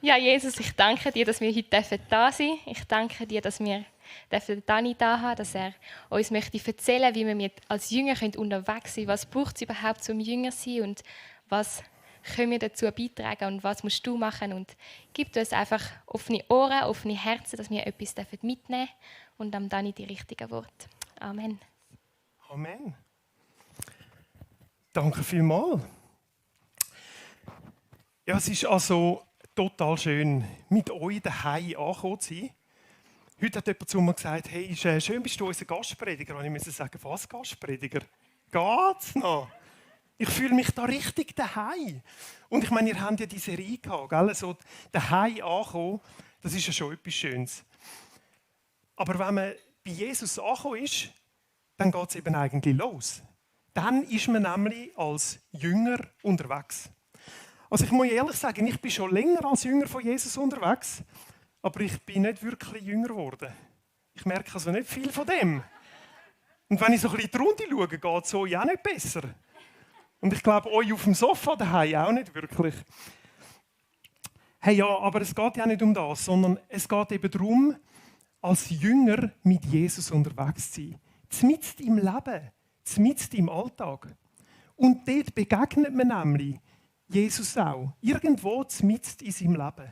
Ja, Jesus, ich danke dir, dass wir heute da sein dürfen. Ich danke dir, dass wir Dani da haben, dass er uns möchte erzählen, wie wir als Jünger unterwegs sein können. Was braucht es überhaupt zum Jünger sein und was können wir dazu beitragen und was musst du machen? Und gib uns einfach offene Ohren, offene Herzen, dass wir etwas mitnehmen dürfen und am Dani die richtigen Worte. Amen. Amen. Danke vielmals. Ja, es ist also total schön, mit euch daheim angekommen zu sein. Heute hat jemand zu mir gesagt, hey, ist schön, bist du unser Gastprediger. Und ich musste sagen, was Gastprediger? Geht's noch? Ich fühle mich da richtig daheim. Und ich meine, ihr habt ja diese Serie gehabt, gell? So daheim ankommen, das ist ja schon etwas Schönes. Aber wenn man bei Jesus angekommen ist, dann geht es eben eigentlich los. Dann ist man nämlich als Jünger unterwegs. Also ich muss ehrlich sagen, ich bin schon länger als Jünger von Jesus unterwegs, aber ich bin nicht wirklich Jünger geworden. Ich merke also nicht viel von dem. Und wenn ich so ein bisschen in die Runde schaue, geht es so ja auch nicht besser. Und ich glaube, euch auf dem Sofa daheim auch nicht wirklich. Hey, ja, aber es geht ja nicht um das, sondern es geht eben darum, als Jünger mit Jesus unterwegs zu sein. Mitten im Leben, mitten im Alltag. Und dort begegnet man nämlich Jesus auch. Irgendwo mitten in seinem Leben.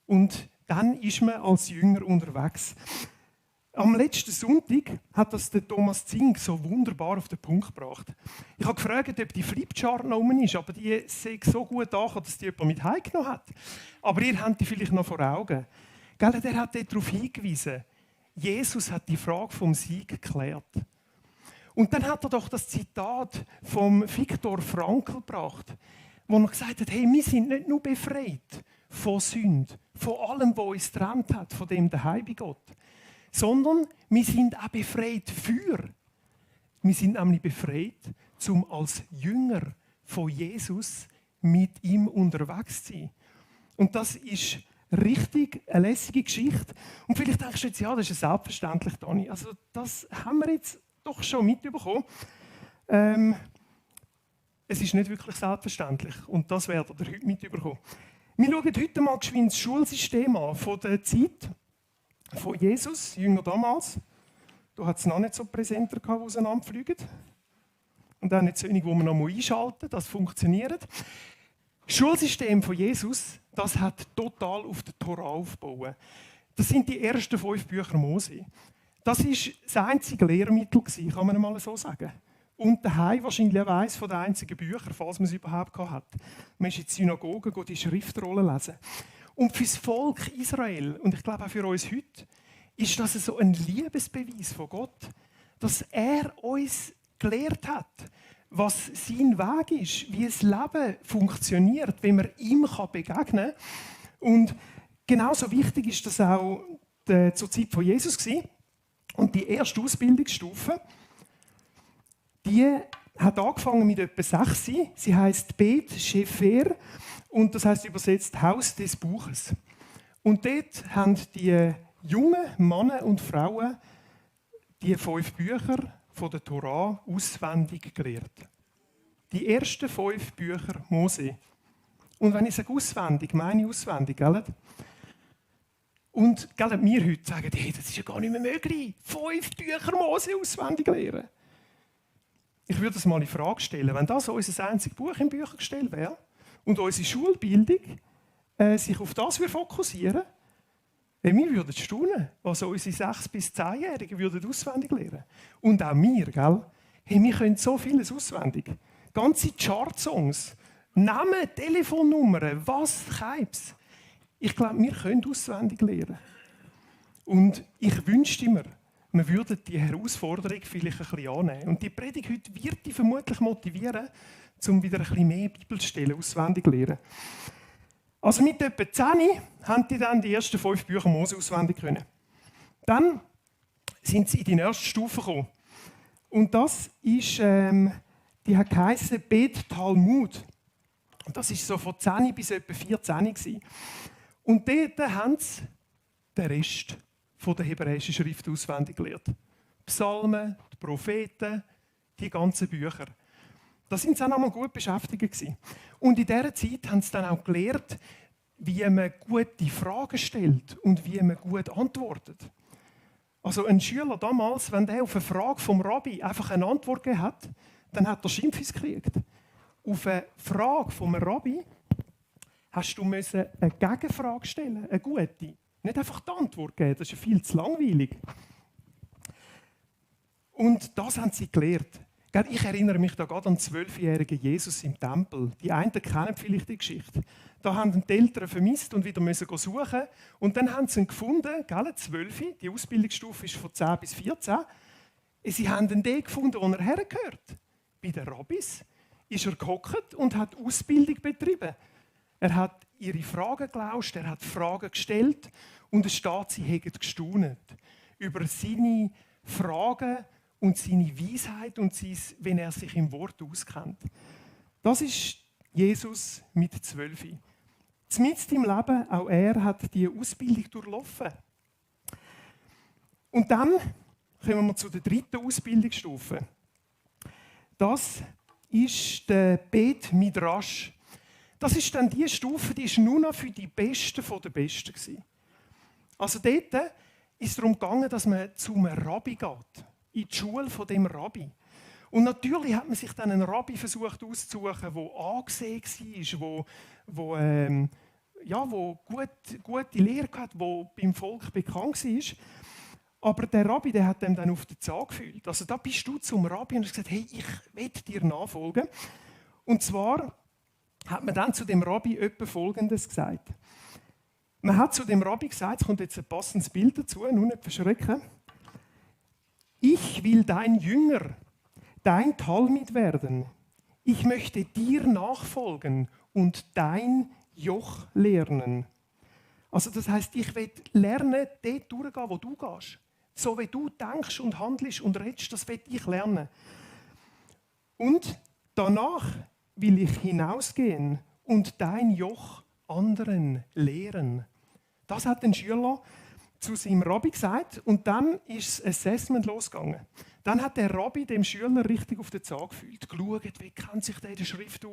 Und dann ist man als Jünger unterwegs. Am letzten Sonntag hat das der Thomas Zink so wunderbar auf den Punkt gebracht. Ich habe gefragt, ob die Flipchart noch oben ist, aber die sieht so gut an, dass die jemand mit heimgenommen hat. Aber ihr habt die vielleicht noch vor Augen. Gell, der hat darauf hingewiesen, Jesus hat die Frage vom Sieg geklärt. Und dann hat er doch das Zitat vom Viktor Frankl gebracht, wo er gesagt hat, hey, wir sind nicht nur befreit von Sünde, von allem, was uns getrennt hat, von dem daheim bei Gott, sondern wir sind auch befreit für. Wir sind nämlich befreit, um als Jünger von Jesus mit ihm unterwegs zu sein. Und das ist richtig eine lässige Geschichte. Und vielleicht denkst du jetzt, ja, das ist ja selbstverständlich, Dani. Also das haben wir jetzt doch schon mitbekommen. Es ist nicht wirklich selbstverständlich. Und das werdet ihr heute mitbekommen. Wir schauen heute mal geschwind das Schulsystem an von der Zeit von Jesus, Jünger damals. Da hat es noch nicht so Präsenter gehabt, die auseinanderfliegen. Und auch nicht so wenig, wo man noch mal einschalten muss. Das funktioniert. Das Schulsystem von Jesus, das hat total auf der Tora aufgebaut. Das sind die ersten 5 Bücher Mose. Das war das einzige Lehrmittel, kann man mal so sagen. Und daheim wahrscheinlich auch eines der einzigen Bücher, falls man es überhaupt hat. Man ist in die Synagoge, geht die Schriftrollen lesen. Und für das Volk Israel, und ich glaube auch für uns heute, ist das so ein Liebesbeweis von Gott, dass er uns gelehrt hat, was sein Weg ist, wie das Leben funktioniert, wenn man ihm begegnen kann. Und genauso wichtig ist das auch zur Zeit von Jesus gewesen. Und die erste Ausbildungsstufe, die hat angefangen mit etwa 6. Sie heisst Bet Shefer und das heisst übersetzt Haus des Buches. Und dort haben die jungen Männer und Frauen die 5 Bücher von der Tora auswendig gelernt. Die ersten 5 Bücher Mose. Und wenn ich sage auswendig, meine ich auswendig, gell? Und gell, wir heute sagen, hey, das ist ja gar nicht mehr möglich, 5 Bücher Mose auswendig lernen. Ich würde das mal in Frage stellen, wenn das unser einziges Buch im Büchergestell wäre und unsere Schulbildung sich auf das fokussieren würde, wir würden staunen, was unsere 6- bis 10-Jährigen auswendig lernen. Und auch wir, gell? Hey, wir können so vieles auswendig. Ganze Chartsongs, Namen, Telefonnummern, was Keibs. Ich glaube, wir können auswendig lernen. Und ich wünschte mir, wir würden die Herausforderung vielleicht ein bisschen annehmen. Und die Predigt heute wird dich vermutlich motivieren, um wieder ein bisschen mehr Bibelstellen auswendig zu lernen. Also mit etwa 10 haben die dann die ersten 5 Bücher Mose auswendig können. Dann sind sie in die nächste Stufe gekommen. Und das ist, die hat geheissen Bet Talmud. Und das ist so von 10 bis etwa 14 gewesen. Und dort haben sie den Rest der hebräischen Schrift auswendig gelernt. Psalmen, die Propheten, die ganzen Bücher. Da sind sie auch noch mal gut beschäftigt gewesen. Und in dieser Zeit haben sie dann auch gelernt, wie man gute Fragen stellt und wie man gut antwortet. Also ein Schüler damals, wenn der auf eine Frage vom Rabbi einfach eine Antwort gegeben hat, dann hat er Schimpfis gekriegt. Auf eine Frage vom Rabbi hast du eine Gegenfrage stellen, eine gute. Nicht einfach die Antwort geben, das ist ja viel zu langweilig. Und das haben sie gelehrt. Ich erinnere mich da gerade an den 12-jährigen Jesus im Tempel. Die einen kennen vielleicht die Geschichte. Da haben die Eltern vermisst und wieder müssen suchen. Und dann haben sie ihn gefunden, 12, die Ausbildungsstufe ist von 10 bis 14. Sie haben den gefunden, wo er hergehört. Bei den Rabbis ist er gehockt und hat Ausbildung betrieben. Er hat ihre Fragen gelauscht, er hat Fragen gestellt und es steht, sie hätten gestaunt über seine Fragen und seine Weisheit und wenn er sich im Wort auskennt. Das ist Jesus mit 12. Mitten im Leben, auch er hat diese Ausbildung durchlaufen. Und dann kommen wir zu der 3. Ausbildungsstufe. Das ist der Bet Midrash. Das ist dann die Stufe, die ist nur noch für die Besten von den Besten gewesen. Also dort ist es darum gegangen, dass man zum Rabbi geht, in die Schule von dem Rabbi. Und natürlich hat man sich dann einen Rabbi versucht auszusuchen, der angesehen war, wo gute Lehre hatte, der beim Volk bekannt war. Aber der Rabbi, der hat ihm dann auf den Zahn gefühlt. Also da bist du zum Rabbi und hast gesagt, hey, ich will dir nachfolgen. Und zwar hat man dann zu dem Rabbi etwa Folgendes gesagt. Man hat zu dem Rabbi gesagt, es kommt jetzt ein passendes Bild dazu, nur nicht verschrecken. Ich will dein Jünger, dein Talmid werden. Ich möchte dir nachfolgen und dein Joch lernen. Also das heisst, ich will lernen, dort durchgehen, wo du gehst. So wie du denkst und handelst und redest, das will ich lernen. Und danach will ich hinausgehen und dein Joch anderen lehren. Das hat ein Schüler zu seinem Rabbi gesagt und dann ist das Assessment losgegangen. Dann hat der Rabbi dem Schüler richtig auf den Zahn gefühlt, geschaut, wie kennt sich der in der Schrift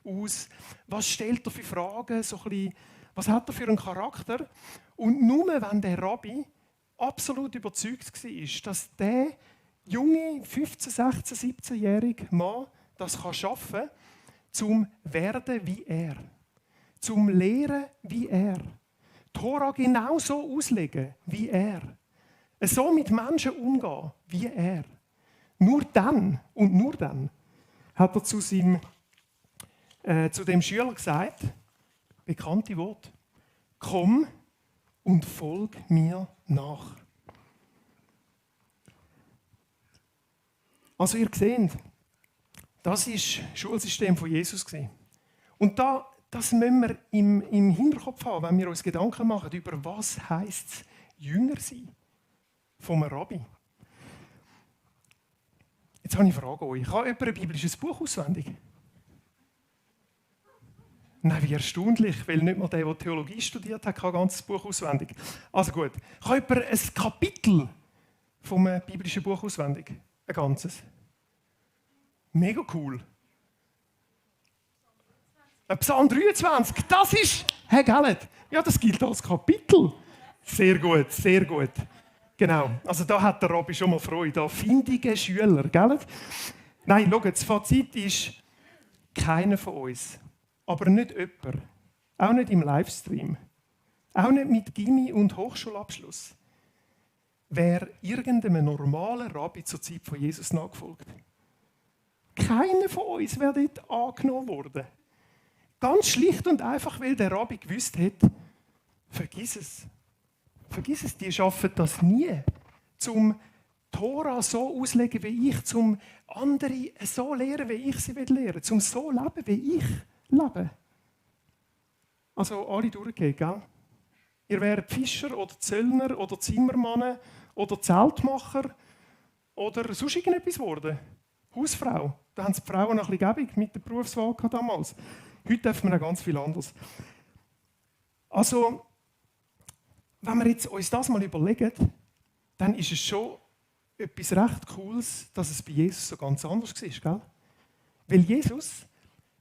aus, was stellt er für Fragen, so ein bisschen, was hat er für einen Charakter. Und nur wenn der Rabbi absolut überzeugt war, dass der junge 15-, 16-, 17-jährige Mann das schaffen kann, zum Werden wie er, zum Lehren wie er, die Tora genau so auslegen wie er, so mit Menschen umgehen wie er. Nur dann und nur dann hat er zu dem Schüler gesagt, bekannte Wort, komm und folg mir nach. Also ihr seht, das war das Schulsystem von Jesus. Und das müssen wir im Hinterkopf haben, wenn wir uns Gedanken machen, über was heisst es, Jünger sein vom Rabbi. Jetzt habe ich eine Frage an euch. Kann jemand ein biblisches Buch auswendig? Nein, wie erstaunlich, weil nicht mal der Theologie studiert hat, kann ein ganzes Buch auswendig. Also gut. Kann jemand ein Kapitel vom biblischen Buch auswendig? Ein ganzes. Mega cool. Psalm 23, das ist, Herr Gallet, ja, das gilt als Kapitel. Sehr gut, sehr gut. Genau, also da hat der Rabbi schon mal Freude, da findige Schüler, gell? Nein, schau, das Fazit ist, keiner von uns, aber nicht jemand, auch nicht im Livestream, auch nicht mit Gymi und Hochschulabschluss, wäre irgendeinem normalen Rabbi zur Zeit von Jesus nachgefolgt. Keiner von uns wäre dort angenommen worden. Ganz schlicht und einfach, weil der Rabbi gewusst hat, vergiss es. Vergiss es, die schaffen das nie. Zum Tora so auslegen wie ich, zum andere so lehren, wie ich sie lehren will, zum so leben, wie ich lebe. Also alle durchgehen, gell? Ihr wärt Fischer oder Zöllner oder Zimmermann oder Zeltmacher oder sonst irgendetwas geworden. Hausfrau. Da haben die Frauen noch ein bisschen gäbig mit der Berufswahl damals. Heute dürfen wir auch ganz viel anderes. Also, wenn wir jetzt uns das mal überlegen, dann ist es schon etwas recht Cooles, dass es bei Jesus so ganz anders war. Gell? Weil Jesus,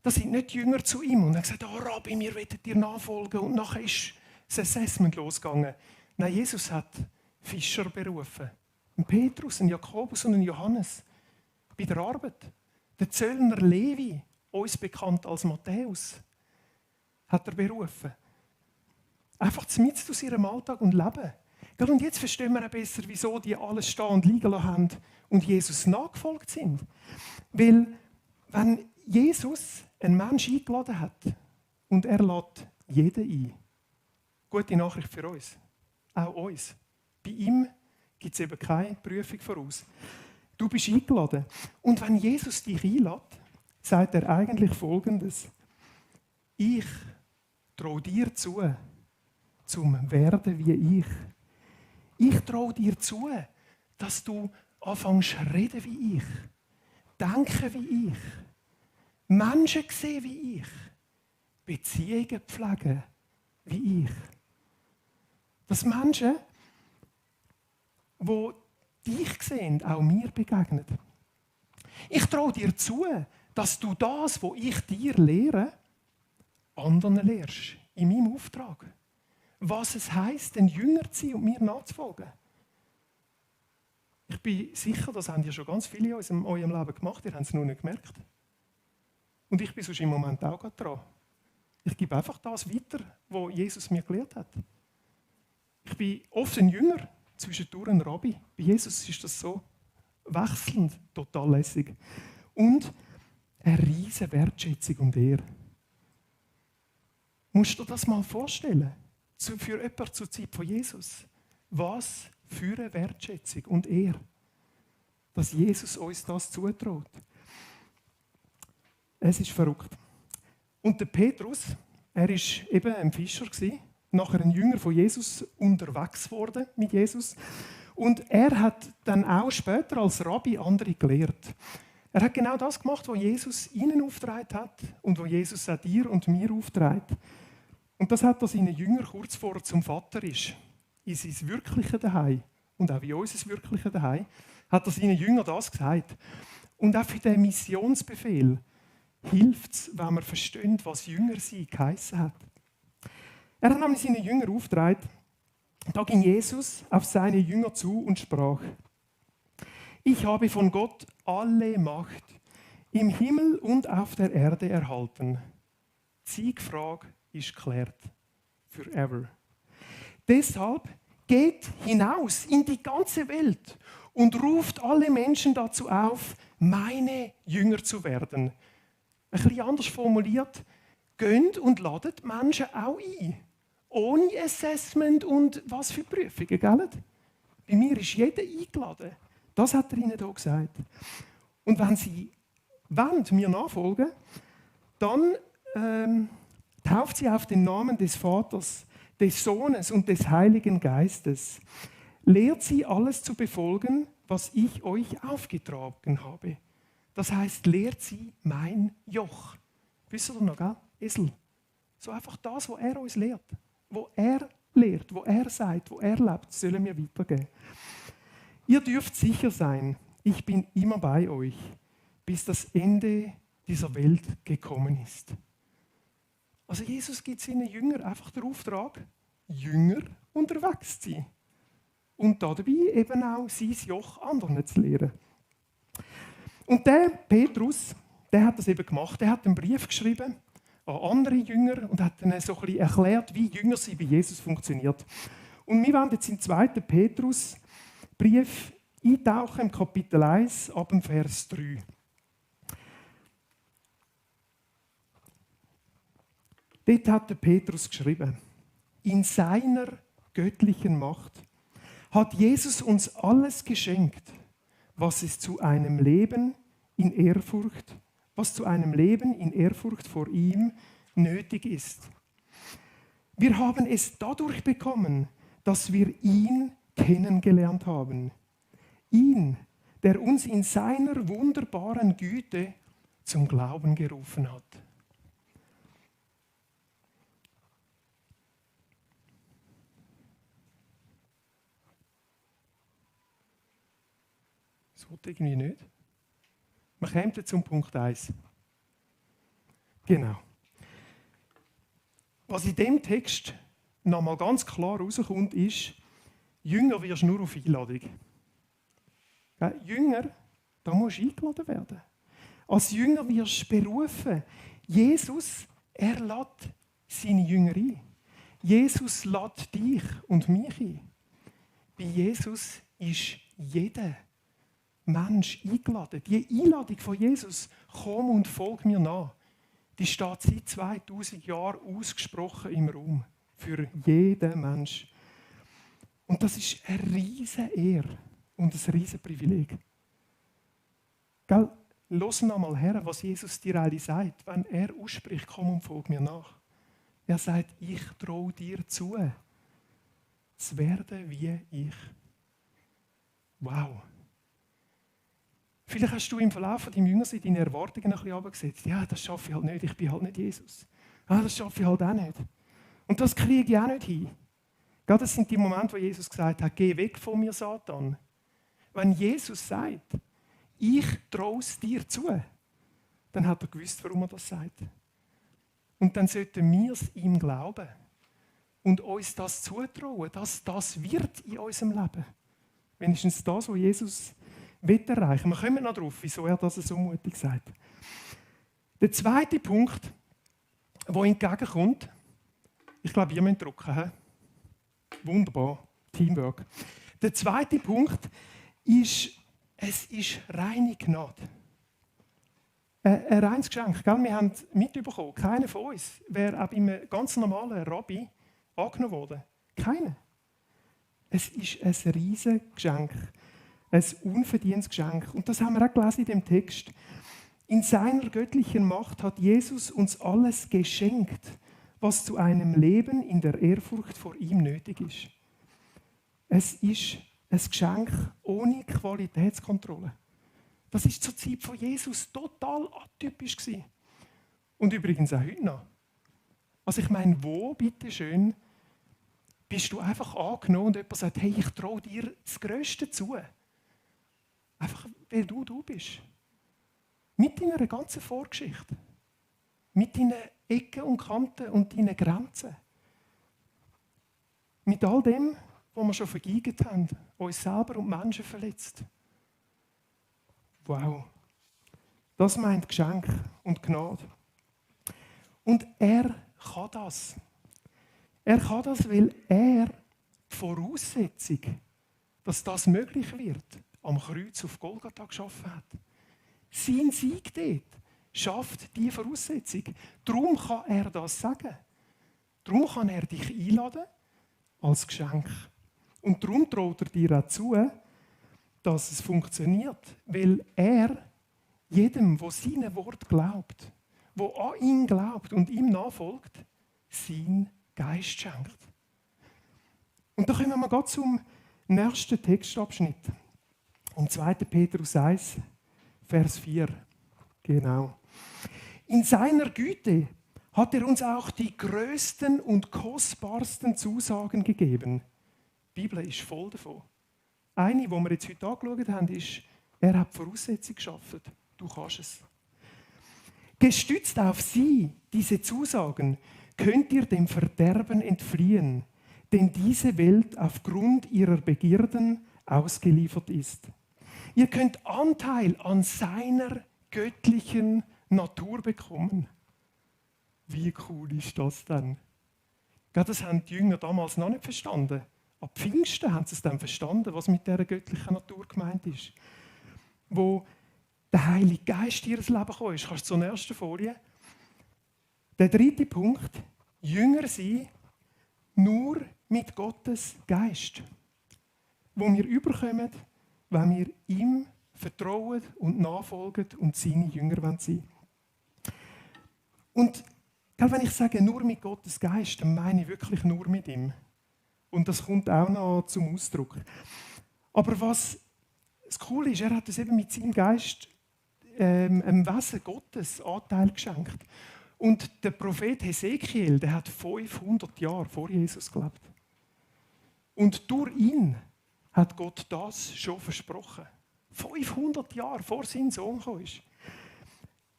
Da sind nicht die Jünger zu ihm und haben gesagt, oh Rabbi, wir wollen dir nachfolgen. Und nachher ist das Assessment losgegangen. Nein, Jesus hat Fischer berufen. Einen Petrus, einen Jakobus und einen Johannes. Bei der Arbeit. Der Zöllner Levi, uns bekannt als Matthäus, hat er berufen. Einfach mitten aus ihrem Alltag und Leben. Und jetzt verstehen wir auch besser, wieso die alles stehen und liegen lassen haben und Jesus nachgefolgt sind. Weil, wenn Jesus einen Menschen eingeladen hat und er lädt jeden ein, gute Nachricht für uns, auch uns. Bei ihm gibt es eben keine Prüfung voraus. Du bist eingeladen. Und wenn Jesus dich einlädt, sagt er eigentlich Folgendes. Ich traue dir zu, zum Werden wie ich. Ich traue dir zu, dass du anfängst zu reden wie ich, denken wie ich, Menschen sehen wie ich, Beziehungen pflegen wie ich. Dass Menschen, die dich sehen, auch mir begegnen. Ich traue dir zu, dass du das, was ich dir lehre, anderen lehrst, in meinem Auftrag. Was es heisst, ein Jünger zu sein und mir nachzufolgen. Ich bin sicher, das haben ja schon ganz viele in eurem Leben gemacht, ihr habt es nur nicht gemerkt. Und ich bin sonst im Moment auch gerade dran. Ich gebe einfach das weiter, was Jesus mir gelehrt hat. Ich bin oft ein Jünger, zwischendurch ein Rabbi. Bei Jesus ist das so wechselnd, total lässig. Und eine riesige Wertschätzung und Ehre. Musst du dir das mal vorstellen? Für jemanden zur Zeit von Jesus. Was für eine Wertschätzung und Ehre, dass Jesus uns das zutraut. Es ist verrückt. Und der Petrus, er war eben ein Fischer, nachher ein Jünger von Jesus, unterwegs geworden mit Jesus. Und er hat dann auch später als Rabbi andere gelehrt. Er hat genau das gemacht, was Jesus ihnen aufgetragen hat und was Jesus auch dir und mir aufgetragen. Und das hat er seinen Jüngern kurz vor zum Vater ist, in sein wirkliche Daheim und auch in unser wirkliche Daheim, hat er seinen Jüngern das gesagt. Und auch für den Missionsbefehl hilft es, wenn wir verstehen, was Jünger sein geheissen hat. Er hat nämlich seinen Jüngern aufgetragen, da ging Jesus auf seine Jünger zu und sprach: Ich habe von Gott alle Macht im Himmel und auf der Erde erhalten. Die Siegfrage ist geklärt. Forever. Deshalb geht hinaus in die ganze Welt und ruft alle Menschen dazu auf, meine Jünger zu werden. Ein bisschen anders formuliert, geht und ladet Menschen auch ein. Ohne Assessment und was für Prüfungen, gell? Bei mir ist jeder eingeladen. Das hat er ihnen hier gesagt. Und wenn sie wollen, mir nachfolgen, dann tauft sie auf den Namen des Vaters, des Sohnes und des Heiligen Geistes. Lehrt sie, alles zu befolgen, was ich euch aufgetragen habe. Das heißt, lehrt sie mein Joch. Wisst ihr noch, gell? Esel. So einfach das, was er uns lehrt. Wo er lehrt, wo er sagt, wo er lebt, sollen wir weitergeben. Ihr dürft sicher sein, ich bin immer bei euch, bis das Ende dieser Welt gekommen ist. Also Jesus gibt seinen Jüngern einfach den Auftrag, Jünger unterwegs zu sein. Und dabei eben auch sein Joch anderen zu lehren. Und der Petrus, der hat das eben gemacht. Der hat einen Brief geschrieben an andere Jünger und hat ihnen so ein bisschen erklärt, wie Jünger sein bei Jesus funktioniert. Und wir werden jetzt im 2. Petrusbrief eintauchen, im Kapitel 1, ab dem Vers 3. Dort hat der Petrus geschrieben: In seiner göttlichen Macht hat Jesus uns alles geschenkt, was zu einem Leben in Ehrfurcht vor ihm nötig ist. Wir haben es dadurch bekommen, dass wir ihn kennengelernt haben. Ihn, der uns in seiner wunderbaren Güte zum Glauben gerufen hat. Das wird irgendwie nicht. Wir kommen zum Punkt 1. Genau. Was in dem Text nochmal ganz klar rauskommt, ist, Jünger wirst du nur auf Einladung. Jünger, da musst du eingeladen werden. Als Jünger wirst du berufen. Jesus, er lädt seine Jünger ein. Jesus lädt dich und mich ein. Bei Jesus ist jeder Mensch eingeladen. Die Einladung von Jesus, komm und folg mir nach, die steht seit 2000 Jahren ausgesprochen im Raum. Für jeden Mensch. Und das ist eine riesige Ehre und ein riesiges Privileg. Gell? Lass noch mal her, was Jesus dir eigentlich sagt, wenn er ausspricht, komm und folg mir nach. Er sagt, ich traue dir zu, zu werden wie ich. Wow. Vielleicht hast du im Verlauf von deinem Jüngersein deine Erwartungen ein bisschen runtergesetzt. Ja, das schaffe ich halt nicht, ich bin halt nicht Jesus. Das schaffe ich halt auch nicht. Und das kriege ich auch nicht hin. Das sind die Momente, wo Jesus gesagt hat, geh weg von mir, Satan. Wenn Jesus sagt, ich traue es dir zu, dann hat er gewusst, warum er das sagt. Und dann sollten wir es ihm glauben und uns das zutrauen, dass das wird in unserem Leben. Wenigstens das, was Jesus erreichen will. Wir kommen noch darauf, wieso er das so mutig sagt. Der zweite Punkt, der entgegenkommt, ich glaube, ihr müsst drucken. He? Wunderbar, Teamwork. Der zweite Punkt ist, es ist reine Gnade. Ein reines Geschenk. Gell? Wir haben mitbekommen, keiner von uns wäre auch bei einem ganz normalen Rabbi angenommen worden. Keiner. Es ist ein riesiges Geschenk. Ein unverdientes Geschenk. Und das haben wir auch gelesen in dem Text. In seiner göttlichen Macht hat Jesus uns alles geschenkt, was zu einem Leben in der Ehrfurcht vor ihm nötig ist. Es ist ein Geschenk ohne Qualitätskontrolle. Das ist zur Zeit von Jesus total atypisch gewesen. Und übrigens auch heute noch. Also ich meine, wo, bitteschön, bist du einfach angenommen und jemand sagt, hey, ich traue dir das Größte zu. Einfach, weil du bist. Mit deiner ganzen Vorgeschichte. Mit deinen Ecken und Kanten und deinen Grenzen. Mit all dem, was wir schon vergeigt haben, uns selber und Menschen verletzt. Wow. Das meint Geschenk und Gnade. Und er kann das. Er kann das, weil er die Voraussetzung, dass das möglich wird, am Kreuz auf Golgatha geschaffen hat. Sein Sieg dort schafft diese Voraussetzung. Darum kann er das sagen. Darum kann er dich einladen als Geschenk. Und darum traut er dir auch zu, dass es funktioniert. Weil er jedem, der seinem Wort glaubt, der an ihn glaubt und ihm nachfolgt, sein Geist schenkt. Und da kommen wir gerade zum nächsten Textabschnitt. In 2. Petrus 1, Vers 4. Genau. In seiner Güte hat er uns auch die größten und kostbarsten Zusagen gegeben. Die Bibel ist voll davon. Eine, die wir jetzt heute angeschaut haben, ist, er hat die Voraussetzung geschaffen. Du kannst es. Gestützt auf sie, diese Zusagen, könnt ihr dem Verderben entfliehen, denn diese Welt aufgrund ihrer Begierden ausgeliefert ist. Ihr könnt Anteil an seiner göttlichen Natur bekommen. Wie cool ist das denn? Ja, das haben die Jünger damals noch nicht verstanden. Ab Pfingsten haben sie es dann verstanden, was mit dieser göttlichen Natur gemeint ist. Wo der Heilige Geist in ihr Leben gekommen ist. Kannst du zur nächsten Folie? Der dritte Punkt, Jünger sein, nur mit Gottes Geist. Wo wir überkommen, wenn wir ihm vertrauen und nachfolgen und seine Jünger sein wollen. Und wenn ich sage, nur mit Gottes Geist, dann meine ich wirklich nur mit ihm. Und das kommt auch noch zum Ausdruck. Aber was das Coole ist, er hat es eben mit seinem Geist einem Wesen Gottes Anteil geschenkt. Und der Prophet Hesekiel, der hat 500 Jahre vor Jesus gelebt. Und durch ihn hat Gott das schon versprochen. 500 Jahre vor sein Sohn gekommen ist.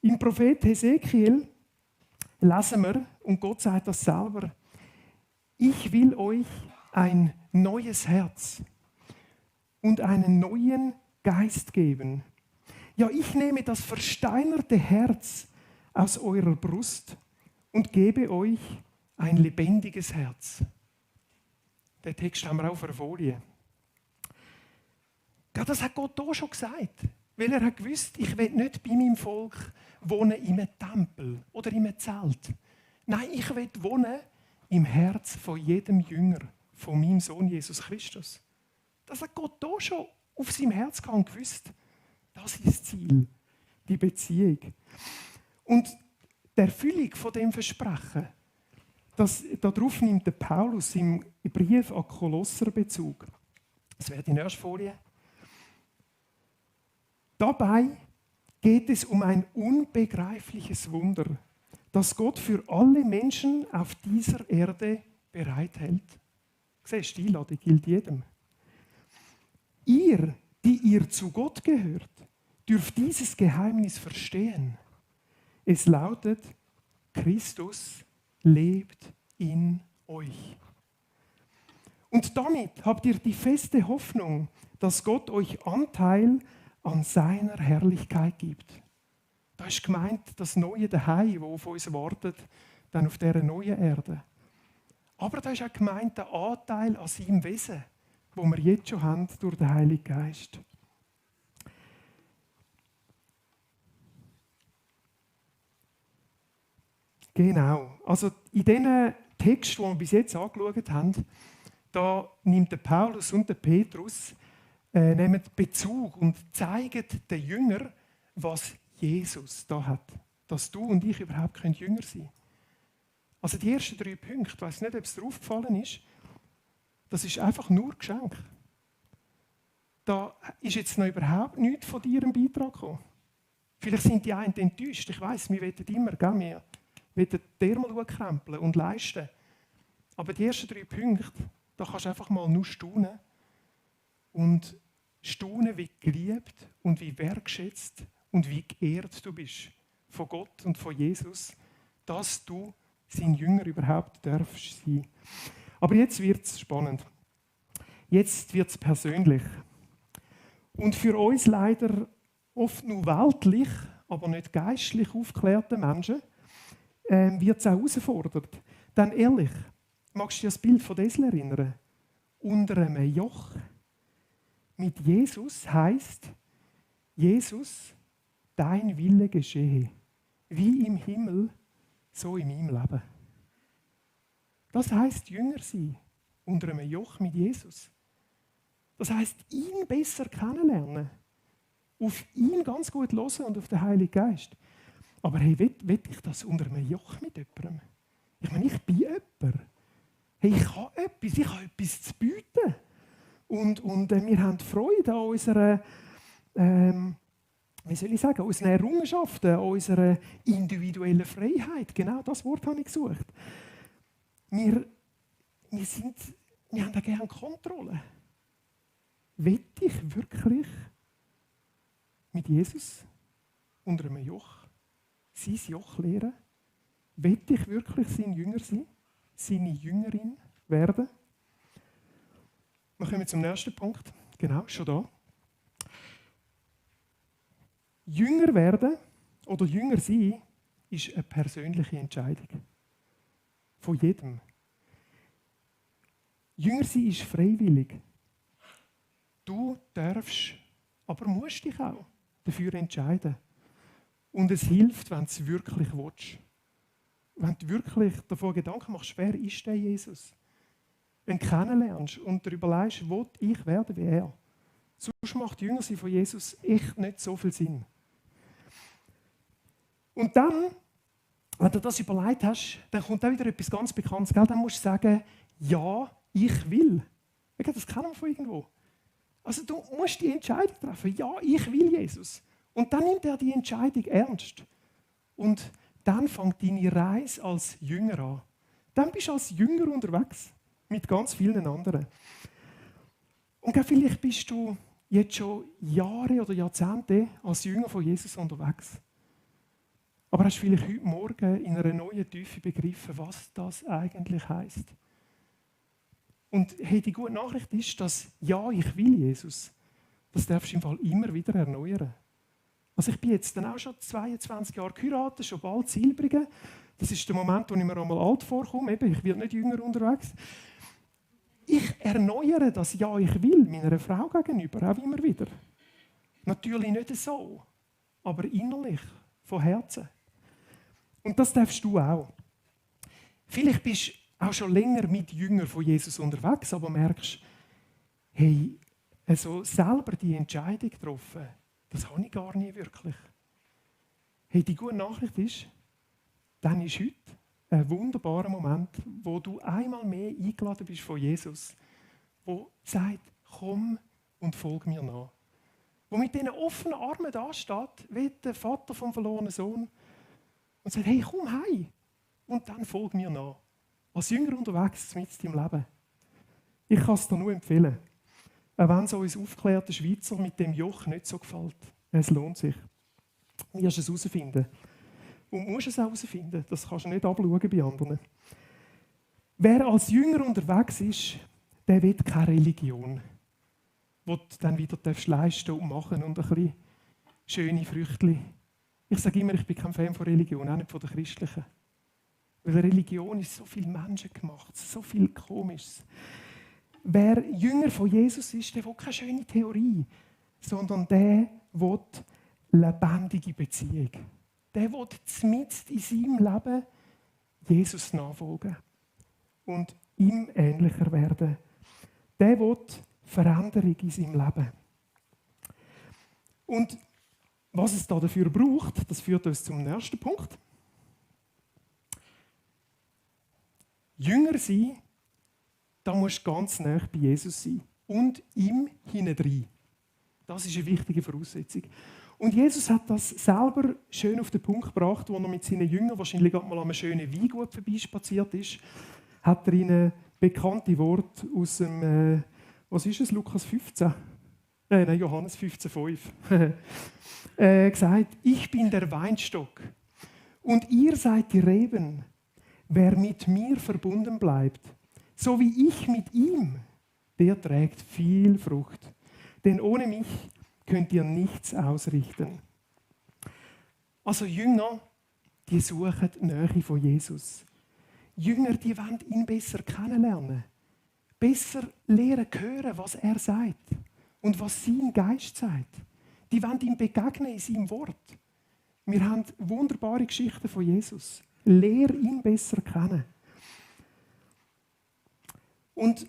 Im Prophet Hesekiel lesen wir, und Gott sagt das selber, ich will euch ein neues Herz und einen neuen Geist geben. Ja, ich nehme das versteinerte Herz aus eurer Brust und gebe euch ein lebendiges Herz. Den Text haben wir auf der Folie. Ja, das hat Gott hier schon gesagt. Weil er hat gewusst, ich will nicht bei meinem Volk wohnen in einem Tempel oder in einem Zelt. Nein, ich will wohnen im Herz von jedem Jünger, von meinem Sohn Jesus Christus. Das hat Gott hier schon auf seinem Herz gehabt und gewusst. Das ist das Ziel, die Beziehung. Und die Erfüllung von dem Versprechen, darauf nimmt der Paulus im Brief an Kolosser Bezug. Das wäre die nächste Folie. Dabei geht es um ein unbegreifliches Wunder, das Gott für alle Menschen auf dieser Erde bereithält. Siehst du, die Einladung gilt jedem. Ihr, die ihr zu Gott gehört, dürft dieses Geheimnis verstehen. Es lautet, Christus lebt in euch. Und damit habt ihr die feste Hoffnung, dass Gott euch Anteil an seiner Herrlichkeit gibt. Da ist gemeint das neue Daheim, das auf uns wartet, dann auf dieser neuen Erde. Aber da ist auch gemeint der Anteil an seinem Wesen, wo wir jetzt schon haben durch den Heiligen Geist. Genau. Also in diesen Texten, die wir bis jetzt angeschaut haben, da nimmt der Paulus und der Petrus nehmen Bezug und zeigen den Jüngern, was Jesus da hat. Dass du und ich überhaupt Jünger sein können. Also die ersten 3 Punkte, ich weiß nicht, ob es dir aufgefallen ist, das ist einfach nur Geschenk. Da ist jetzt noch überhaupt nichts von dir im Beitrag gekommen. Vielleicht sind die einen enttäuscht. Ich weiss, wir wollen immer, wir wollen die Ärmel krempeln und leisten. Aber die ersten 3 Punkte, da kannst du einfach mal nur staunen. Und staunen, wie geliebt und wie wertschätzt und wie geehrt du bist von Gott und von Jesus, dass du sein Jünger überhaupt darfst sein. Aber jetzt wird es spannend. Jetzt wird es persönlich. Und für uns leider oft nur weltlich, aber nicht geistlich aufgeklärte Menschen wird es auch herausgefordert. Denn ehrlich, magst du dich an das Bild von Esel erinnern? Unter einem Joch. Mit Jesus heisst, Jesus, dein Wille geschehe, wie im Himmel, so in meinem Leben. Das heisst, Jünger sein, unter einem Joch mit Jesus. Das heisst, ihn besser kennenlernen, auf ihn ganz gut hören und auf den Heiligen Geist. Aber hey, will ich das unter einem Joch mit jemandem? Ich meine, ich bin jemand. Hey, ich habe etwas zu bieten. Und wir haben Freude an unserer, unseren Errungenschaften, an unserer individuellen Freiheit. Genau das Wort habe ich gesucht. Wir haben da gerne Kontrolle. Will ich wirklich mit Jesus unter einem Joch, sein Joch lehren? Will ich wirklich sein Jünger sein? Seine Jüngerin werden? Wir kommen zum nächsten Punkt. Genau, schon da. Jünger werden oder Jünger sein ist eine persönliche Entscheidung. Von jedem. Jünger sein ist freiwillig. Du darfst, aber musst dich auch dafür entscheiden. Und es hilft, wenn du es wirklich willst. Wenn du wirklich davon Gedanken machst, wer ist der Jesus? Wenn du kennenlernst und darüber überlegst, will ich werden wie er. Sonst macht Jünger sein von Jesus echt nicht so viel Sinn. Und dann, wenn du das überlegt hast, dann kommt auch wieder etwas ganz Bekanntes. Gell? Dann musst du sagen, ja, ich will. Das kennen wir von irgendwo. Also du musst die Entscheidung treffen. Ja, ich will Jesus. Und dann nimmt er die Entscheidung ernst. Und dann fängt deine Reise als Jünger an. Dann bist du als Jünger unterwegs. Mit ganz vielen anderen. Und vielleicht bist du jetzt schon Jahre oder Jahrzehnte als Jünger von Jesus unterwegs. Aber hast du vielleicht heute Morgen in einer neuen Tiefe begriffen, was das eigentlich heisst? Und hey, die gute Nachricht ist, dass ja, ich will Jesus. Das darfst du im Fall immer wieder erneuern. Also ich bin jetzt dann auch schon 22 Jahre geheiratet, schon bald Zielbrige. Das ist der Moment, wo ich mir einmal alt vorkomme. Eben, ich werde nicht jünger unterwegs. Ich erneuere das Ja, ich will meiner Frau gegenüber auch immer wieder. Natürlich nicht so, aber innerlich, von Herzen. Und das darfst du auch. Vielleicht bist du auch schon länger mit Jüngern von Jesus unterwegs, aber merkst, hey, also selber die Entscheidung getroffen, das habe ich gar nie wirklich. Hey, die gute Nachricht ist, dann ist heute ein wunderbarer Moment, wo du einmal mehr eingeladen bist von Jesus, wo sagt, komm und folg mir nach. Wo mit diesen offenen Armen da steht, wie der Vater vom verlorenen Sohn, und sagt, hey, komm heim und dann folg mir nach. Als Jünger unterwegs mit deinem Leben. Ich kann es dir nur empfehlen. Auch wenn es uns aufgeklärten Schweizer mit dem Joch nicht so gefällt. Es lohnt sich. Du wirst es herausfinden. Und musst es auch herausfinden. Das kannst du nicht abschauen bei anderen. Wer als Jünger unterwegs ist, der will keine Religion, die du dann wieder leisten und machen und ein bisschen schöne Früchte. Ich sage immer, ich bin kein Fan von Religion, auch nicht von der christlichen. Weil Religion ist so viel menschengemacht, so viel Komisches. Wer Jünger von Jesus ist, der will keine schöne Theorie, sondern der will lebendige Beziehung. Der will mitten in seinem Leben Jesus nachfolgen und ihm ähnlicher werden. Der will Veränderung in seinem Leben. Und was es da dafür braucht, das führt uns zum nächsten Punkt. Jünger sein, da musst du ganz nah bei Jesus sein und ihm hinein. Das ist eine wichtige Voraussetzung. Und Jesus hat das selber schön auf den Punkt gebracht, als er mit seinen Jüngern wahrscheinlich gerade mal an einem schönen Weingut vorbeispaziert ist, hat er ihnen bekannte Worte aus dem, was ist es, Lukas 15? Nein, Johannes 15,5. Gesagt, ich bin der Weinstock und ihr seid die Reben. Wer mit mir verbunden bleibt, so wie ich mit ihm, der trägt viel Frucht. Denn ohne mich könnt ihr nichts ausrichten. Also Jünger, die suchen die Nähe von Jesus. Jünger, die wollen ihn besser kennenlernen. Besser lernen hören, was er sagt und was sein Geist sagt. Die wollen ihm begegnen in seinem Wort. Wir haben wunderbare Geschichten von Jesus. Lehre ihn besser kennen. Und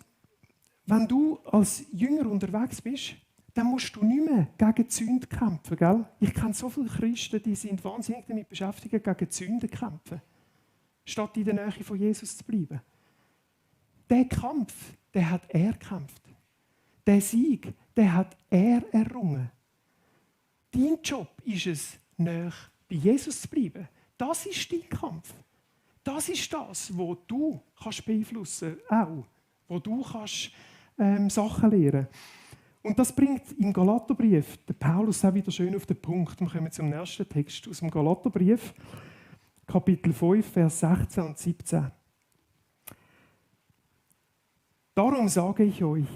wenn du als Jünger unterwegs bist, dann musst du nicht mehr gegen Sünde kämpfen. Gell? Ich kenne so viele Christen, die sind wahnsinnig damit beschäftigt, gegen Sünde zu kämpfen, statt in der Nähe von Jesus zu bleiben. Der Kampf, den hat er gekämpft. Der Sieg, den hat er errungen. Dein Job ist es, näher bei Jesus zu bleiben. Das ist dein Kampf. Das ist das, was du beeinflussen kannst, auch. Wo du kannst, Sachen lernen. Und das bringt im Galaterbrief der Paulus auch wieder schön auf den Punkt. Wir kommen zum nächsten Text aus dem Galaterbrief, Kapitel 5, Vers 16 und 17. Darum sage ich euch,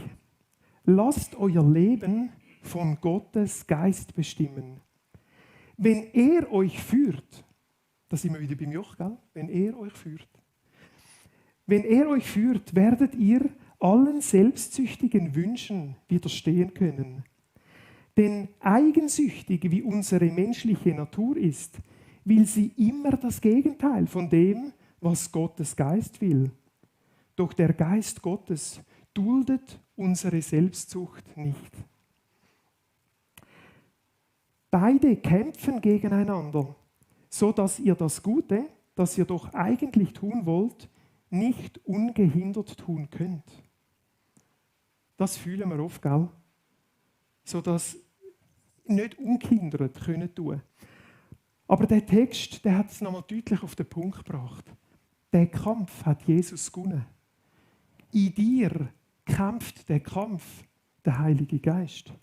lasst euer Leben von Gottes Geist bestimmen. Wenn er euch führt, da sind wir wieder beim Joch, gell? Wenn er euch führt. Wenn er euch führt, werdet ihr allen selbstsüchtigen Wünschen widerstehen können. Denn eigensüchtig wie unsere menschliche Natur ist, will sie immer das Gegenteil von dem, was Gottes Geist will. Doch der Geist Gottes duldet unsere Selbstsucht nicht. Beide kämpfen gegeneinander, so dass ihr das Gute, das ihr doch eigentlich tun wollt, nicht ungehindert tun könnt. Das fühlen wir oft, gell? So dass nicht ungehindert können tun. Aber der Text, der hat es nochmal deutlich auf den Punkt gebracht. Der Kampf hat Jesus gewonnen. In dir kämpft der Kampf der Heilige Geist.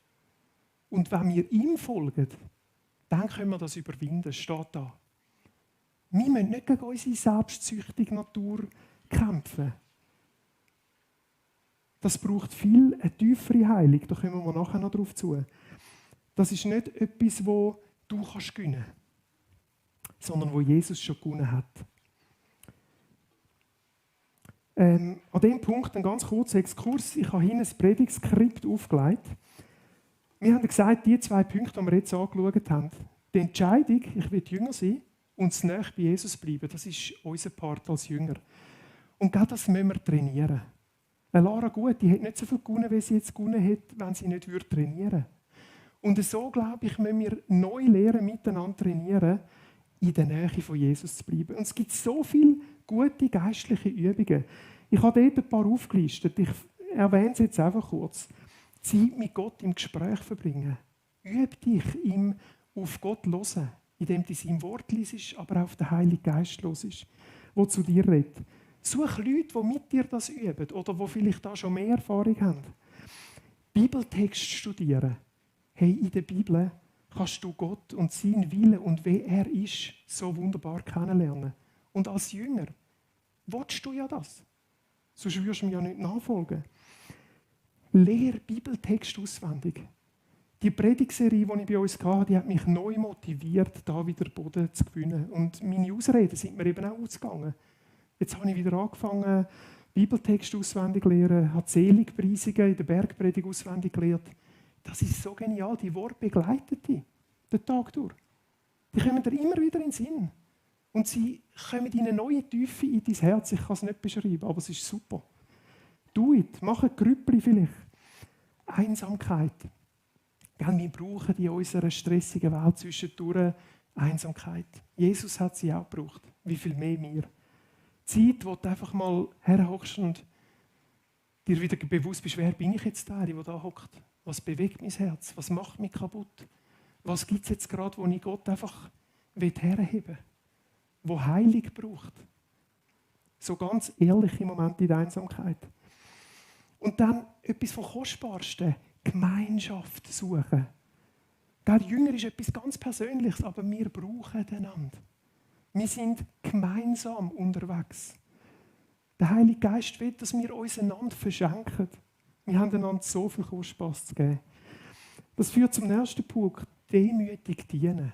Und wenn wir ihm folgen, dann können wir das überwinden, steht da. Wir müssen nicht gegen unsere selbstsüchtige Natur kämpfen. Das braucht viel eine tiefere Heilung, da kommen wir nachher noch drauf zu. Das ist nicht etwas, wo du kannst gewinnen kannst, sondern wo Jesus schon gewonnen hat. An diesem Punkt ein ganz kurzer Exkurs. Ich habe hinten ein Predigtskript aufgelegt. Wir haben gesagt, die 2 Punkte, die wir jetzt angeschaut haben, die Entscheidung, ich will Jünger sein und das Nähe bei Jesus bleiben, das ist unser Part als Jünger. Und genau das müssen wir trainieren. Lara Gut, die hat nicht so viel gewonnen, wie sie jetzt gewonnen hätte, wenn sie nicht trainieren würde. Und so, glaube ich, müssen wir neu lernen, miteinander trainieren, in der Nähe von Jesus zu bleiben. Und es gibt so viele gute geistliche Übungen. Ich habe dort ein paar aufgelistet. Ich erwähne es jetzt einfach kurz. Zeit mit Gott im Gespräch verbringen. Übe dich, ihm auf Gott hören, indem du sein Wort liest, aber auch auf den Heiligen Geist hörst, der zu dir redet. Such Leute, die mit dir das üben oder die vielleicht da schon mehr Erfahrung haben. Bibeltext studieren. Hey, in der Bibel kannst du Gott und seinen Willen und wer er ist, so wunderbar kennenlernen. Und als Jünger willst du ja das. Sonst würdest du mir ja nicht nachfolgen. Lehr Bibeltext auswendig. Die Predigtserie, die ich bei uns hatte, die hat mich neu motiviert, da wieder Boden zu gewinnen. Und meine Ausreden sind mir eben auch ausgegangen. Jetzt habe ich wieder angefangen, Bibeltext auswendig zu lernen, habe Seligpreisungen in der Bergpredigt auswendig gelernt. Das ist so genial, die Worte begleiten dich den Tag durch. Die kommen dir immer wieder in den Sinn. Und sie kommen in eine neue Tiefe in dein Herz. Ich kann es nicht beschreiben, aber es ist super. Do it, mach ein Grüppli vielleicht. Einsamkeit. Wir brauchen in unserer stressigen Welt zwischendurch Einsamkeit. Jesus hat sie auch gebraucht. Wie viel mehr wir. Zeit, wo du einfach mal herhockst und dir wieder bewusst bist, wer bin ich jetzt der da hockt? Was bewegt mein Herz? Was macht mich kaputt? Was gibt es jetzt gerade, wo ich Gott einfach herheben will? Wo Heilung braucht? So ganz ehrlich im Moment in der Einsamkeit. Und dann etwas vom Kostbarsten, Gemeinschaft suchen. Der Jünger ist etwas ganz Persönliches, aber wir brauchen einander. Wir sind gemeinsam unterwegs. Der Heilige Geist will, dass wir uns einander verschenken. Wir haben einander so viel Kostbares zu geben. Das führt zum nächsten Punkt, demütig dienen.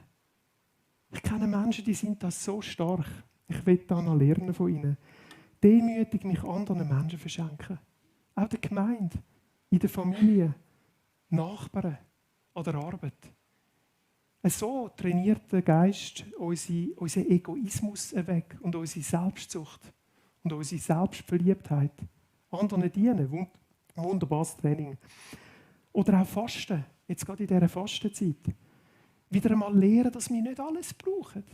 Ich kenne Menschen, die sind das so stark. Ich will da noch lernen von ihnen. Demütig mich anderen Menschen verschenken. Auch der Gemeinde, in der Familie, Nachbarn, an der Arbeit. So trainiert der Geist unseren Egoismus weg und unsere Selbstsucht und unsere Selbstverliebtheit. Anderen dienen, wunderbares Training. Oder auch Fasten, jetzt gerade in dieser Fastenzeit. Wieder einmal lernen, dass wir nicht alles brauchen.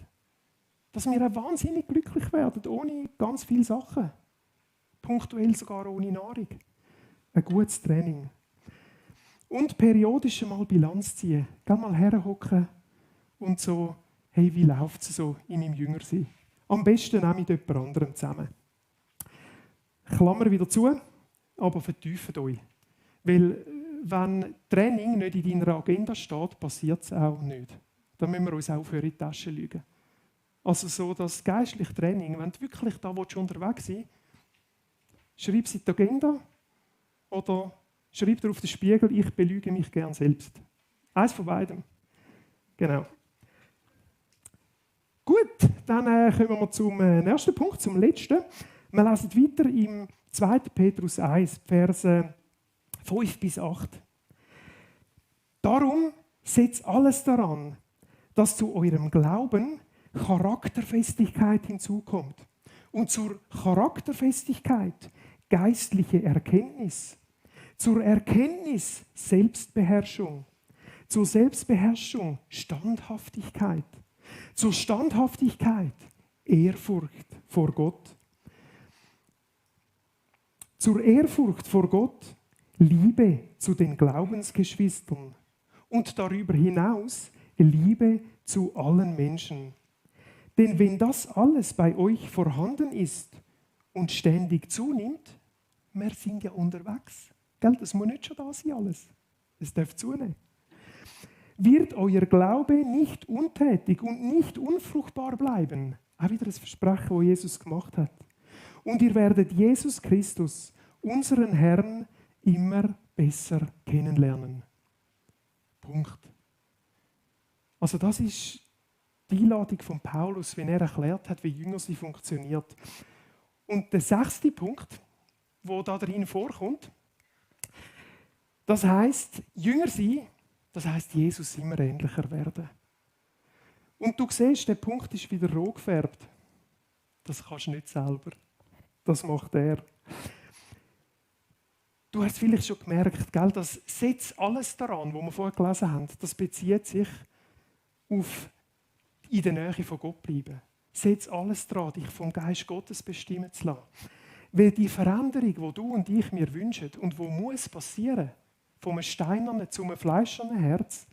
Dass wir auch wahnsinnig glücklich werden, ohne ganz viele Sachen. Punktuell sogar ohne Nahrung. Ein gutes Training. Und periodisch mal Bilanz ziehen. Geh mal herhocken und so, hey, wie läuft es so in meinem Jüngersein? Am besten auch mit jemand anderem zusammen. Klammer wieder zu, aber vertieft euch. Weil, wenn Training nicht in deiner Agenda steht, passiert es auch nicht. Da müssen wir uns auch für die Tasche lügen. Also so das geistliche Training, wenn du wirklich da unterwegs sein willst, schreib es in die Agenda oder schreib dir auf den Spiegel, ich belüge mich gern selbst. Eins von beidem. Genau. Gut, dann kommen wir zum nächsten Punkt, zum letzten. Wir lesen weiter im 2. Petrus 1, Verse 5-8. Darum setzt alles daran, dass zu eurem Glauben Charakterfestigkeit hinzukommt. Und zur Charakterfestigkeit geistliche Erkenntnis. Zur Erkenntnis Selbstbeherrschung. Zur Selbstbeherrschung Standhaftigkeit. Zur Standhaftigkeit Ehrfurcht vor Gott. Zur Ehrfurcht vor Gott Liebe zu den Glaubensgeschwistern und darüber hinaus Liebe zu allen Menschen. Denn wenn das alles bei euch vorhanden ist und ständig zunimmt, wir sind ja unterwegs. Gell? Das muss nicht schon da sein alles. Es darf zunehmen. Wird euer Glaube nicht untätig und nicht unfruchtbar bleiben, Auch wieder ein Versprechen, das Jesus gemacht hat. Und ihr werdet Jesus Christus, unseren Herrn, immer besser kennenlernen. Punkt. Also das ist die Einladung von Paulus, wenn er erklärt hat, wie Jünger sie funktioniert. Und der 6. Punkt, der da drin vorkommt, das heisst, Jünger sein, das heisst, Jesus immer ähnlicher werden. Und du siehst, der Punkt ist wieder rot gefärbt. Das kannst du nicht selber. Das macht er. Du hast vielleicht schon gemerkt, gell, das setzt alles daran, was wir vorher gelesen haben, das bezieht sich auf in der Nähe von Gott bleiben. Setz alles daran, dich vom Geist Gottes bestimmen zu lassen. Weil die Veränderung, die du und ich mir wünschen und die muss passieren, von einem steinernen zu einem fleischernen Herz,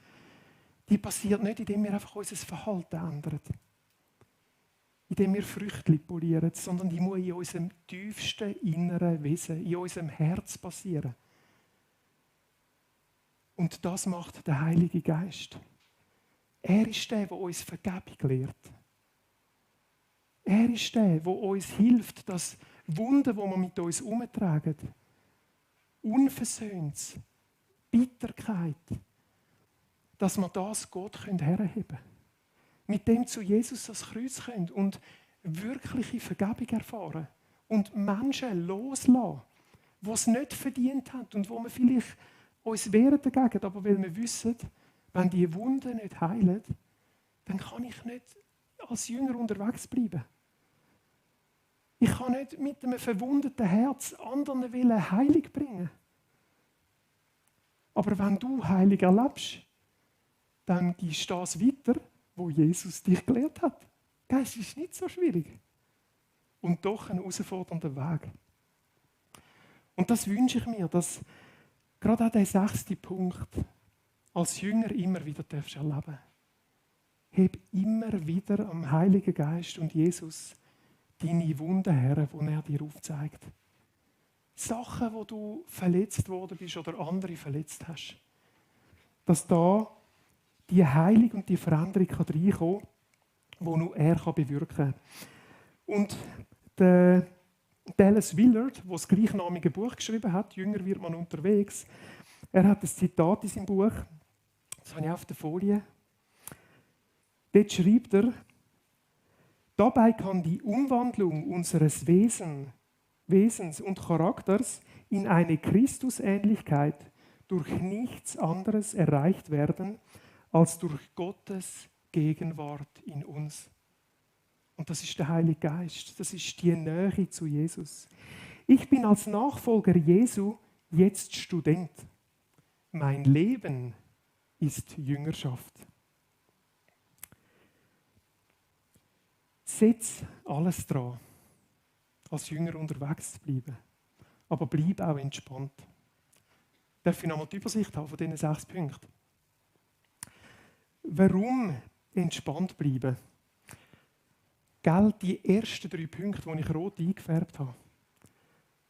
die passiert nicht, indem wir einfach unser Verhalten ändern. Indem wir Früchte polieren, sondern die muss in unserem tiefsten inneren Wesen, in unserem Herz passieren. Und das macht der Heilige Geist. Er ist der uns Vergebung lehrt. Er ist der uns hilft, dass Wunden, die wir mit uns herumtragen, Unversöhntes, Bitterkeit, dass wir das Gott herheben können. Mit dem zu Jesus ans Kreuz können und wirkliche Vergebung erfahren. Und Menschen loslassen, die es nicht verdient haben und wo wir vielleicht uns wehren dagegen, aber weil wir wissen, wenn die Wunden nicht heilen, dann kann ich nicht als Jünger unterwegs bleiben. Ich kann nicht mit einem verwundeten Herz anderen Willen Heilung bringen. Aber wenn du Heilung erlebst, dann gibst du das weiter, wo Jesus dich gelehrt hat. Das ist nicht so schwierig. Und doch ein herausfordernder Weg. Und das wünsche ich mir, dass gerade auch der 6. Punkt als Jünger immer wieder erleben darfst. Heb immer wieder am Heiligen Geist und Jesus deine Wunden her, die er dir aufzeigt. Sachen, wo du verletzt worden bist oder andere verletzt hast. Dass da die Heilung und die Veränderung reinkommen kann, die nur er bewirken kann. Und der Dallas Willard, der das gleichnamige Buch geschrieben hat, «Jünger wird man unterwegs», er hat ein Zitat in seinem Buch, das habe ich auf der Folie. Dort schreibt er, dabei kann die Umwandlung unseres Wesens und Charakters in eine Christusähnlichkeit durch nichts anderes erreicht werden, als durch Gottes Gegenwart in uns. Und das ist der Heilige Geist, das ist die Nähe zu Jesus. Ich bin als Nachfolger Jesu jetzt Student. Mein Leben ist Jüngerschaft. Setz alles dran, als Jünger unterwegs zu bleiben. Aber bleib auch entspannt. Darf ich nochmal die Übersicht haben von diesen 6 Punkten? Warum entspannt bleiben? Gell, die ersten 3 Punkte, die ich rot eingefärbt habe,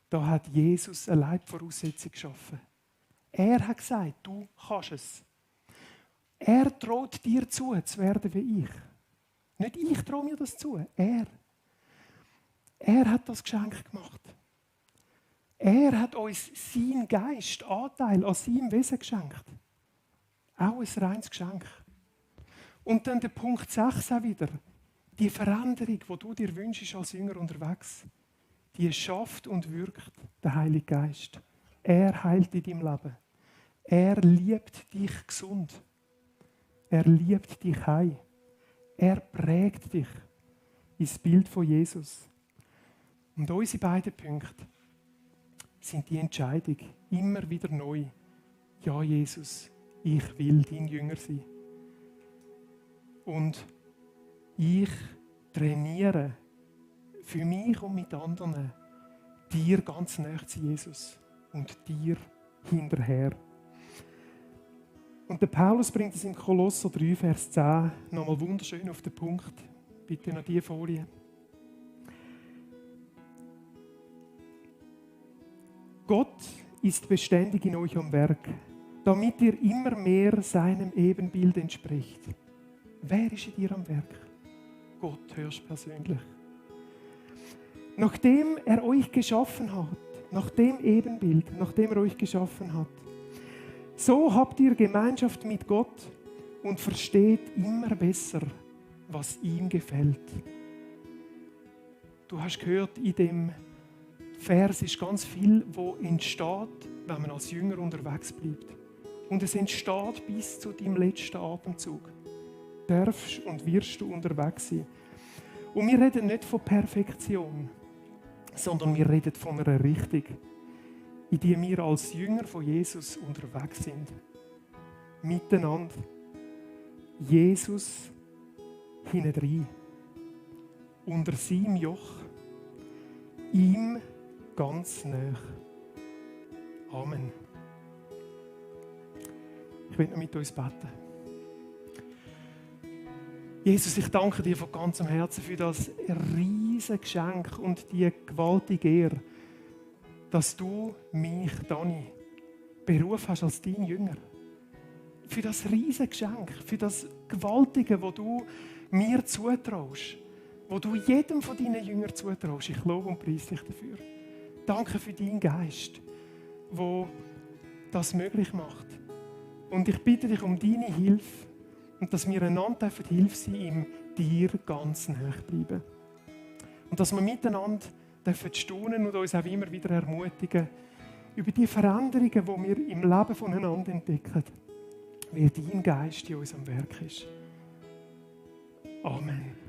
da hat Jesus eine Leitvoraussetzung geschaffen. Er hat gesagt, du kannst es. Er droht dir zu werden wie ich. Nicht ich traue mir das zu, er. Er hat das Geschenk gemacht. Er hat uns seinen Geist, Anteil an seinem Wesen geschenkt. Auch ein reines Geschenk. Und dann der Punkt 6 auch wieder. Die Veränderung, die du dir wünschst als Jünger unterwegs, die schafft und wirkt der Heilige Geist. Er heilt in deinem Leben. Er liebt dich gesund. Er liebt dich heil. Er prägt dich ins Bild von Jesus. Und unsere beiden Punkte sind die Entscheidung, immer wieder neu. Ja, Jesus, ich will dein Jünger sein. Und ich trainiere für mich und mit anderen dir ganz nahe zu Jesus und dir hinterher. Und der Paulus bringt es im Kolosser 3, Vers 10 nochmal wunderschön auf den Punkt. Bitte noch die Folie. Gott ist beständig in euch am Werk, damit ihr immer mehr seinem Ebenbild entspricht. Wer ist in dir am Werk? Gott höchstpersönlich. Nachdem er euch geschaffen hat, nach dem Ebenbild, nachdem er euch geschaffen hat, so habt ihr Gemeinschaft mit Gott und versteht immer besser, was ihm gefällt. Du hast gehört, in dem Vers ist ganz viel, was entsteht, wenn man als Jünger unterwegs bleibt. Und es entsteht bis zu deinem letzten Atemzug. Darfst und wirst du unterwegs sein. Und wir reden nicht von Perfektion, sondern wir reden von einer Richtung, in die wir als Jünger von Jesus unterwegs sind. Miteinander. Jesus hinein. Unter seinem Joch. Ihm ganz nah. Amen. Ich will noch mit uns beten. Jesus, ich danke dir von ganzem Herzen für das riesige Geschenk und die gewaltige Ehre, dass du mich, Dani, berufen hast als dein Jünger. Für das riesige Geschenk, für das Gewaltige, das du mir zutraust, wo du jedem von deinen Jüngern zutraust. Ich lobe und preise dich dafür. Danke für deinen Geist, der das möglich macht. Und ich bitte dich um deine Hilfe und dass wir einander Hilfe sein dürfen, dir ganz nahe bleiben. Und dass wir miteinander staunen und uns auch immer wieder ermutigen über die Veränderungen, die wir im Leben voneinander entdecken, weil dein Geist in uns am Werk ist. Amen.